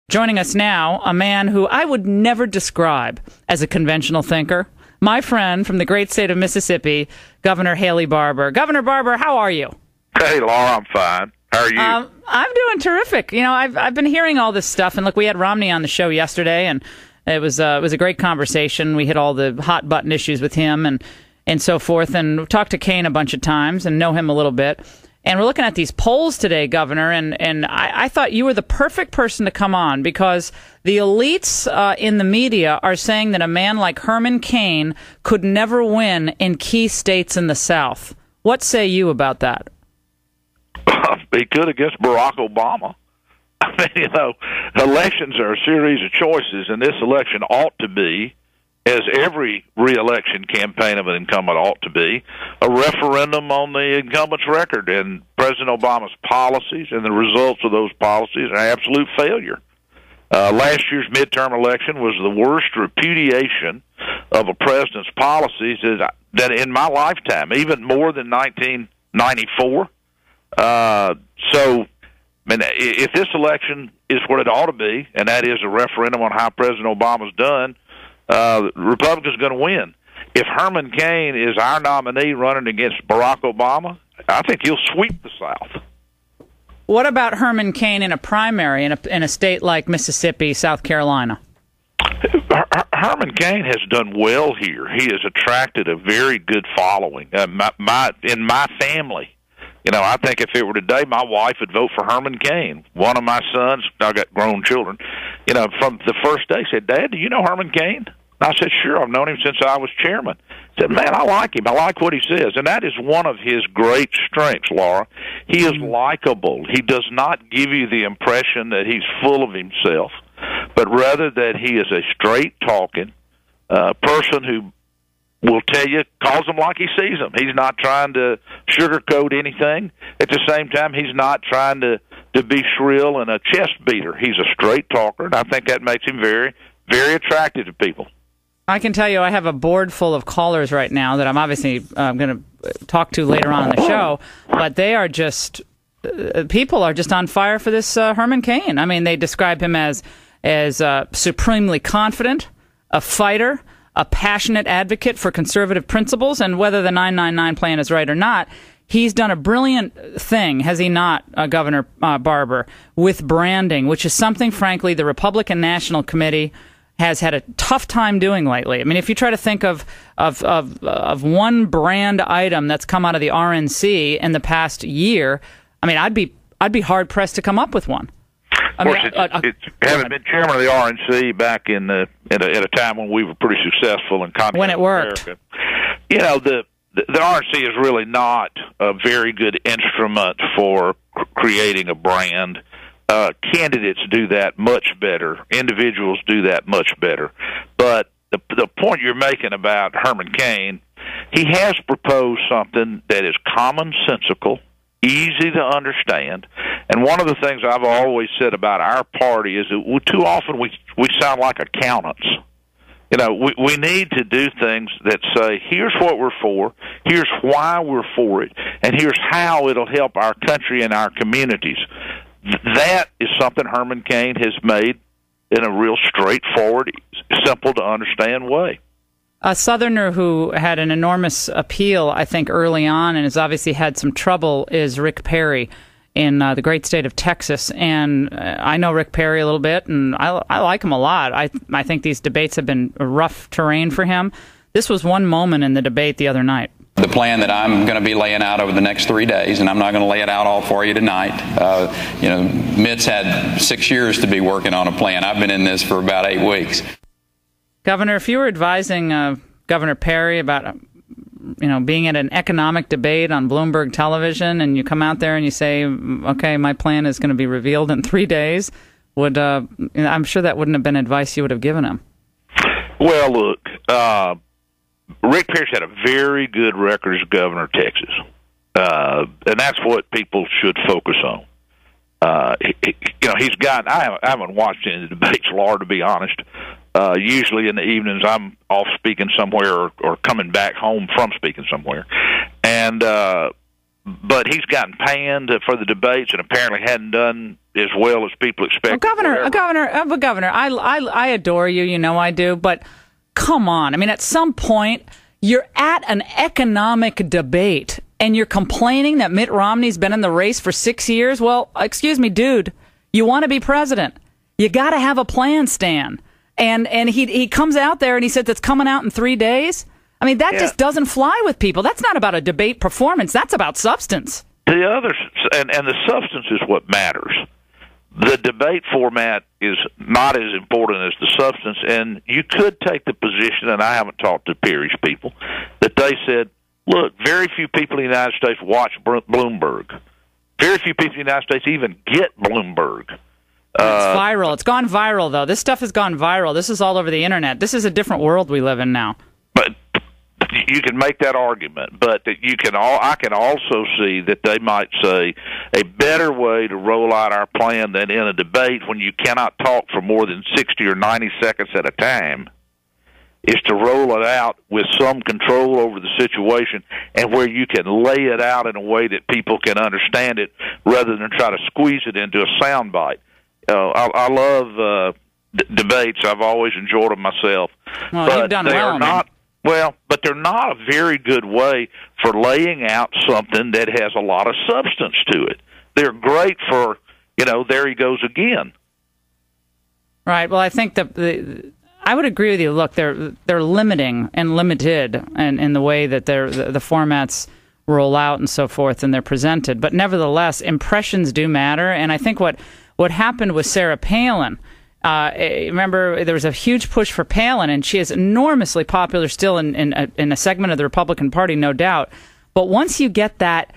Joining us now, a man who I would never describe as a conventional thinker, my friend from the great state of Mississippi, Governor Haley Barbour. Governor Barbour, how are you? Hey, Laura, I'm fine. How are you? I'm doing terrific. You know, I've been hearing all this stuff, and look, we had Romney on the show yesterday, and it was a great conversation. We hit all the hot button issues with him and so forth, and we've talked to Cain a bunch of times and know him a little bit. And we're looking at these polls today, Governor, and I thought you were the perfect person to come on because the elites in the media are saying that a man like Herman Cain could never win in key states in the South. What say you about that? He could against Barack Obama. I mean, you know, elections are a series of choices, and this election ought to be, as every re-election campaign of an incumbent ought to be, a referendum on the incumbent's record and President Obama's policies and the results of those policies are an absolute failure. Last year's midterm election was the worst repudiation of a president's policies that in my lifetime, even more than 1994. So, I mean, if this election is what it ought to be, and that is a referendum on how President Obama's done, Republicans are going to win. If Herman Cain is our nominee running against Barack Obama, I think he'll sweep the South. What about Herman Cain in a primary in a state like Mississippi, South Carolina? Herman Cain has done well here. He has attracted a very good following. In my family, you know, I think if it were today, my wife would vote for Herman Cain. One of my sons, I got grown children, you know, from the first day said, "Dad, do you know Herman Cain?" I said, "Sure, I've known him since I was chairman." He said, "Man, I like him. I like what he says." And that is one of his great strengths, Laura. He is likable. He does not give you the impression that he's full of himself, but rather that he is a straight-talking person who will tell you, calls him like he sees them. He's not trying to sugarcoat anything. At the same time, he's not trying to be shrill and a chest beater. He's a straight talker, and I think that makes him very, very attractive to people. I can tell you I have a board full of callers right now that I'm obviously going to talk to later on in the show, but they are just, people are just on fire for this Herman Cain. I mean, they describe him as supremely confident, a fighter, a passionate advocate for conservative principles, and whether the 999 plan is right or not, he's done a brilliant thing, has he not, Governor Barbour, with branding, which is something, frankly, the Republican National Committee has had a tough time doing lately. I mean, if you try to think of one brand item that's come out of the RNC in the past year, I mean, I'd be hard pressed to come up with one. Of course, having been chairman of the RNC back at a time when we were pretty successful in continental when it worked, America, you know, the RNC is really not a very good instrument for creating a brand. Candidates do that much better. Individuals do that much better. But the point you're making about Herman Cain, he has proposed something that is commonsensical, easy to understand. And one of the things I've always said about our party is that too often we sound like accountants. You know, we need to do things that say, here's what we're for, here's why we're for it, and here's how it'll help our country and our communities. That is something Herman Cain has made in a real straightforward, simple to understand way. A Southerner who had an enormous appeal, I think, early on and has obviously had some trouble is Rick Perry in the great state of Texas. And I know Rick Perry a little bit, and I like him a lot. I think these debates have been rough terrain for him. This was one moment in the debate the other night. The plan that I'm going to be laying out over the next 3 days, and I'm not going to lay it out all for you tonight. You know, Mitt's had 6 years to be working on a plan. I've been in this for about 8 weeks. Governor, if you were advising Governor Perry about, being at an economic debate on Bloomberg television, and you come out there and you say, okay, my plan is going to be revealed in 3 days, I'm sure that wouldn't have been advice you would have given him. Well, look, Rick Perry's had a very good record as governor of Texas, and that's what people should focus on. He's got. I haven't watched any of the debates, Laura, to be honest. Usually in the evenings, I'm off speaking somewhere or coming back home from speaking somewhere, and but he's gotten panned for the debates, and apparently hadn't done as well as people expect. Governor, I adore you. You know I do. But come on. I mean, at some point, you're at an economic debate, and you're complaining that Mitt Romney's been in the race for 6 years? Well, excuse me, dude. You want to be president. You got to have a plan, Stan. And he comes out there and he said that's coming out in 3 days. I mean, that just doesn't fly with people. That's not about a debate performance. That's about substance. The other, and the substance is what matters. The debate format is not as important as the substance, and you could take the position, and I haven't talked to Perry's people, that they said, look, very few people in the United States watch Bloomberg. Very few people in the United States even get Bloomberg. It's viral. It's gone viral, though. This stuff has gone viral. This is all over the Internet. This is a different world we live in now. But you can make that argument, but I can also see that they might say a better way to roll out our plan than in a debate when you cannot talk for more than 60 or 90 seconds at a time is to roll it out with some control over the situation and where you can lay it out in a way that people can understand it rather than try to squeeze it into a soundbite. I love debates. I've always enjoyed them myself. Well, but you've done they well, are not. Well, but they're not a very good way for laying out something that has a lot of substance to it. They're great for, there he goes again. Right. Well, I think I would agree with you. Look, they're limiting and limited in the way that the formats roll out and so forth, and they're presented. But nevertheless, impressions do matter. And I think what happened with Sarah Palin. Remember, there was a huge push for Palin, and she is enormously popular still in a segment of the Republican Party, no doubt. But once you get that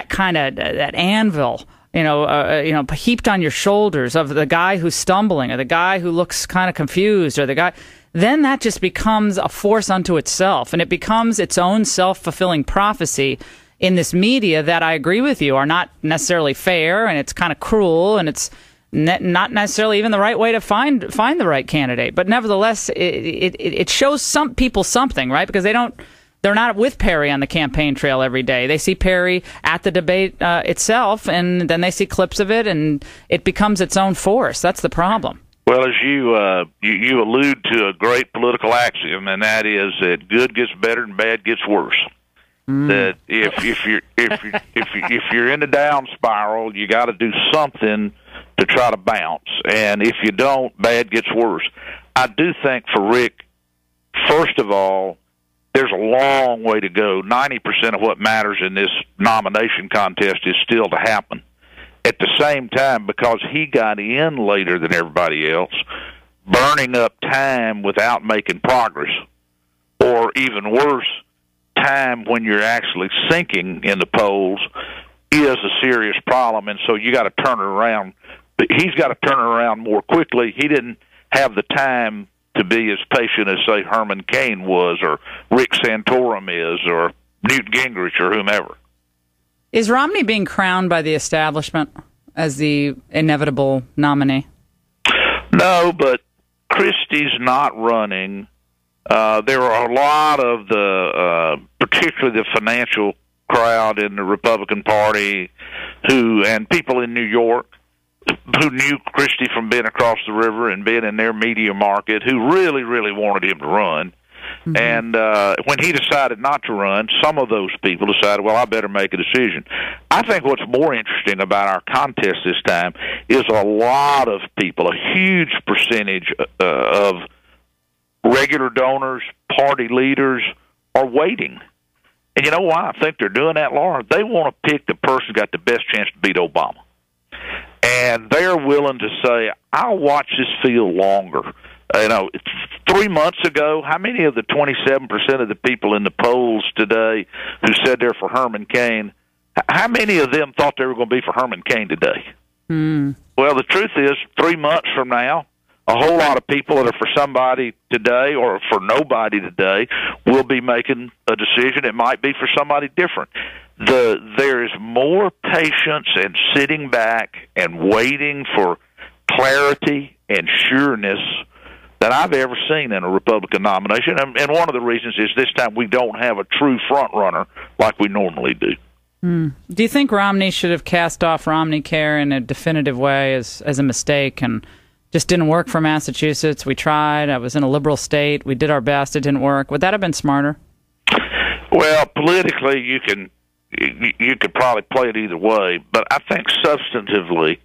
kind of that anvil, heaped on your shoulders of the guy who's stumbling, or the guy who looks kind of confused, or the guy, then that just becomes a force unto itself, and it becomes its own self-fulfilling prophecy in this media that I agree with you are not necessarily fair, and it's kind of cruel, and it's not necessarily even the right way to find the right candidate, but nevertheless, it shows some people something, right? Because they're not with Perry on the campaign trail every day. They see Perry at the debate itself, and then they see clips of it, and it becomes its own force. That's the problem. Well, as you allude to a great political axiom, and that is that good gets better and bad gets worse. That if you're in a down spiral, you got to do something to try to bounce, and if you don't, bad gets worse. I do think for Rick, first of all, there's a long way to go. 90% of what matters in this nomination contest is still to happen. At the same time, because he got in later than everybody else, burning up time without making progress, or even worse, time when you're actually sinking in the polls is a serious problem, and so you got to turn it around. He's got to turn it around more quickly. He didn't have the time to be as patient as, say, Herman Cain was, or Rick Santorum is, or Newt Gingrich, or whomever. Is Romney being crowned by the establishment as the inevitable nominee? No, but Christie's not running. There are a lot of particularly the financial crowd in the Republican Party and people in New York who knew Christie from being across the river and being in their media market, who really, really wanted him to run. Mm-hmm. And when he decided not to run, some of those people decided, well, I better make a decision. I think what's more interesting about our contest this time is a lot of people, a huge percentage of regular donors, party leaders, are waiting. And you know why I think they're doing that, Laura? They want to pick the person who's got the best chance to beat Obama. And they're willing to say, I'll watch this field longer. 3 months ago, how many of the 27% of the people in the polls today who said they're for Herman Cain, how many of them thought they were going to be for Herman Cain today? Well, the truth is, 3 months from now, a whole lot of people that are for somebody today or for nobody today will be making a decision. It might be for somebody different. There is more patience and sitting back and waiting for clarity and sureness than I've ever seen in a Republican nomination. And one of the reasons is this time we don't have a true front runner like we normally do. Do you think Romney should have cast off RomneyCare in a definitive way as a mistake and just didn't work for Massachusetts? We tried. I was in a liberal state. We did our best. It didn't work. Would that have been smarter? Well, politically, you could probably play it either way, but I think substantively,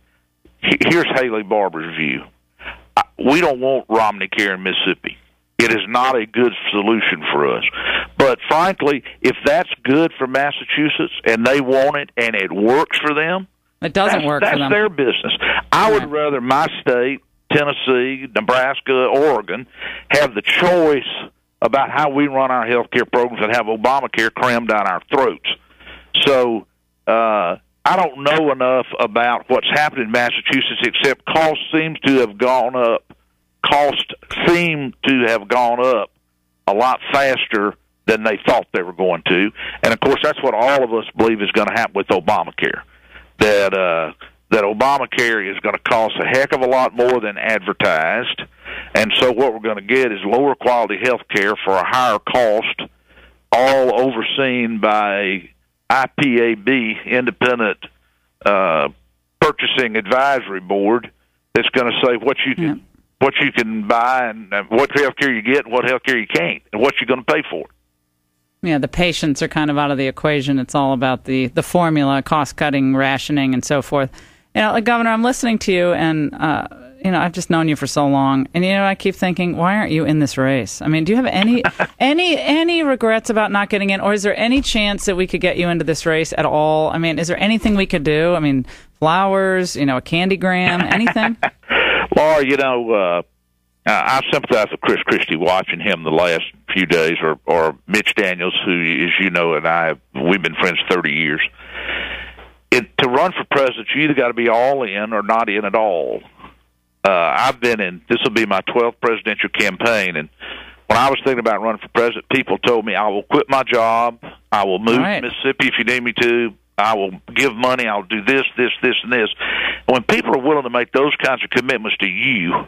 here's Haley Barbour's view. We don't want RomneyCare in Mississippi. It is not a good solution for us. But frankly, if that's good for Massachusetts and they want it and it works for them, it doesn't work for them. That's their business. I would rather my state, Tennessee, Nebraska, Oregon, have the choice about how we run our health care programs and have Obamacare crammed down our throats. So I don't know enough about what's happened in Massachusetts except costs seem to have gone up. Costs seem to have gone up a lot faster than they thought they were going to. And, of course, that's what all of us believe is going to happen with Obamacare, that Obamacare is going to cost a heck of a lot more than advertised. And so what we're going to get is lower quality health care for a higher cost, all overseen by IPAB, Independent Purchasing Advisory Board, that's going to say what you can buy and what health care you get and what health care you can't and what you're going to pay for it. Yeah, the patients are kind of out of the equation. It's all about the formula, cost-cutting, rationing, and so forth. Governor, I'm listening to you, and I've just known you for so long, and I keep thinking, why aren't you in this race? I mean, do you have any regrets about not getting in, or is there any chance that we could get you into this race at all? I mean, is there anything we could do? I mean, flowers, a candygram, anything? Laura, I sympathize with Chris Christie watching him the last few days, or Mitch Daniels, who, as you know, and we've been friends 30 years. To run for president, you either got to be all in or not in at all. I've been in, this will be my 12th presidential campaign, and when I was thinking about running for president, people told me, I will quit my job, I will move to Mississippi if you need me to, I will give money, I'll do this, this, this, and this. And when people are willing to make those kinds of commitments to you,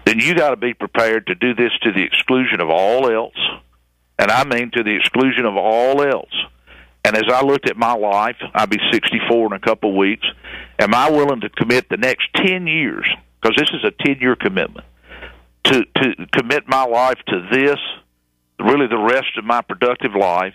then you got to be prepared to do this to the exclusion of all else, and I mean to the exclusion of all else. And as I looked at my life, I'll be 64 in a couple of weeks, am I willing to commit the next 10 years, because this is a 10-year commitment, to commit my life to this, really the rest of my productive life,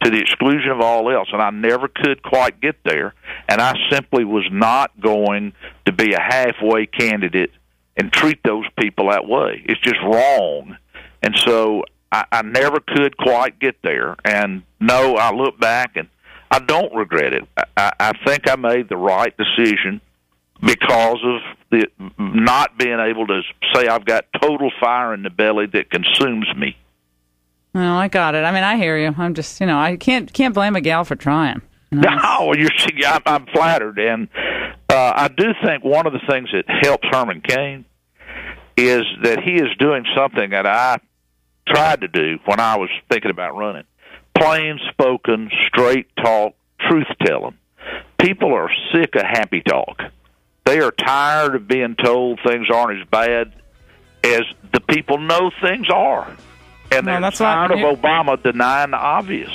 to the exclusion of all else? And I never could quite get there, and I simply was not going to be a halfway candidate and treat those people that way. It's just wrong. And so I never could quite get there. And no, I look back and I don't regret it. I think I made the right decision because of the not being able to say I've got total fire in the belly that consumes me. Well, I got it. I mean, I hear you. I'm just, I can't blame a gal for trying. No, I'm flattered. And I do think one of the things that helps Herman Cain is that he is doing something that I tried to do when I was thinking about running. Plain spoken, straight talk, truth telling. People are sick of happy talk. They are tired of being told things aren't as bad as the people know things are. And they're tired of Obama denying the obvious.